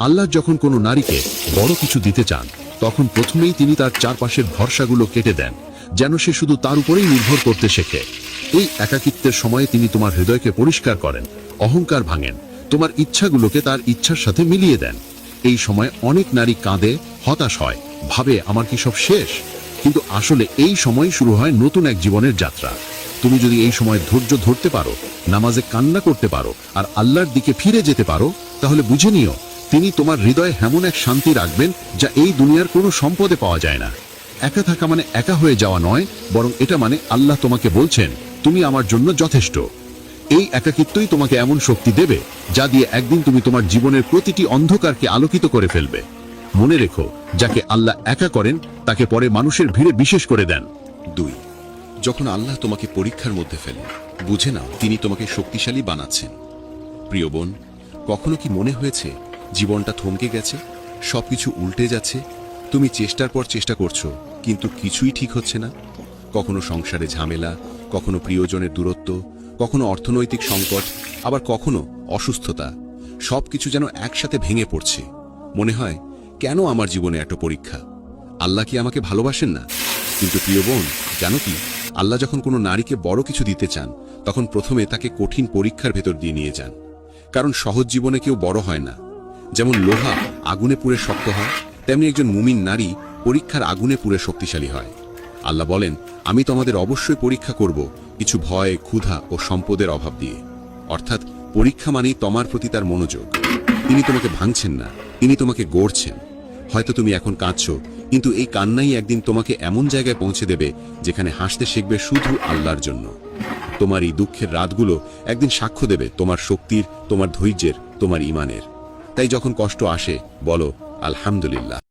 আল্লাহ যখন কোনো নারীকে বড় কিছু দিতে চান তখন প্রথমেই তিনি তার চারপাশের ভরসাগুলো কেটে দেন, যেন সে শুধু তার উপরেই নির্ভর করতে শেখে। এই একাকিত্বের সময়ে তিনি তোমার হৃদয়কে পরিষ্কার করেন, অহংকার ভাঙেন, তোমার ইচ্ছাগুলোকে তার ইচ্ছার সাথে মিলিয়ে দেন। এই সময় অনেক নারী কাঁদে, হতাশ হয়, ভাবে আমার কি সব শেষ? কিন্তু আসলে এই সময় শুরু হয় নতুন এক জীবনের যাত্রা। তুমি যদি এই সময় ধৈর্য ধরতে পারো, নামাজে কান্না করতে পারো আর আল্লাহর দিকে ফিরে যেতে পারো, তাহলে বুঝে নিও তিনি তোমার হৃদয়ে এমন এক শান্তি রাখবেন যা এই দুনিয়ার কোনো সম্পদে পাওয়া যায় না। একা থাকা মানে একা হয়ে যাওয়া নয়, বরং এটা মানে আল্লাহ তোমাকে বলছেন তুমি আমার জন্য যথেষ্ট। এই একাকিত্বই তোমাকে এমন শক্তি দেবে যা দিয়ে একদিন তুমি তোমার জীবনের প্রতিটি অন্ধকারকে আলোকিত করে ফেলবে। মনে রেখো, যাকে আল্লাহ একা করেন তাকে পরে মানুষের ভিড়ে বিশেষ করে দেন। 2, যখন আল্লাহ তোমাকে পরীক্ষার মধ্যে ফেলেন, বুঝে নাও তিনি তোমাকে শক্তিশালী বানাচ্ছেন। প্রিয় বোন, কখনো কি মনে হয়েছে জীবনটা থমকে গেছে, সবকিছু উল্টে যাচ্ছে? তুমি চেষ্টার পর চেষ্টা করছো, কিন্তু কিছুই ঠিক হচ্ছে না। কখনো সংসারে ঝামেলা, কখনো প্রিয়জনের দূরত্ব, কখনো অর্থনৈতিক সংকট, আবার কখনো অসুস্থতা। সবকিছু যেন একসাথে ভেঙে পড়ছে। মনে হয়, কেন আমার জীবনে এত পরীক্ষা? আল্লাহ কি আমাকে ভালোবাসেন না? কিন্তু প্রিয় বোন, জানো কি, আল্লাহ যখন কোনো নারীকে বড় কিছু দিতে চান তখন প্রথমে তাকে কঠিন পরীক্ষার ভেতর দিয়ে নিয়ে যান। কারণ সহজ জীবনে কেউ বড় হয় না। যেমন লোহা আগুনে পুড়ে শক্ত হয়, তেমনি একজন মুমিন নারী পরীক্ষার আগুনে পুড়ে শক্তিশালী হয়। আল্লাহ বলেন, আমি তোমাদের অবশ্যই পরীক্ষা করব, কিছু ভয়, ক্ষুধা ও সম্পদের অভাব দিয়ে। অর্থাৎ পরীক্ষা মানেই তোমার প্রতি তার মনোযোগ। তিনি তোমাকে ভাঙছেন না, তিনি তোমাকে গড়ছেন। হয়তো তুমি এখন কাঁদছো, কিন্তু এই কান্নাই একদিন তোমাকে এমন জায়গায় পৌঁছে দেবে যেখানে হাসতে শিখবে শুধু আল্লাহর জন্য। তোমার এই দুঃখের রাতগুলো একদিন সাক্ষ্য দেবে তোমার শক্তির, তোমার ধৈর্যের, তোমার ঈমানের। তাই যখন কষ্ট আসে বলো আলহামদুলিল্লাহ।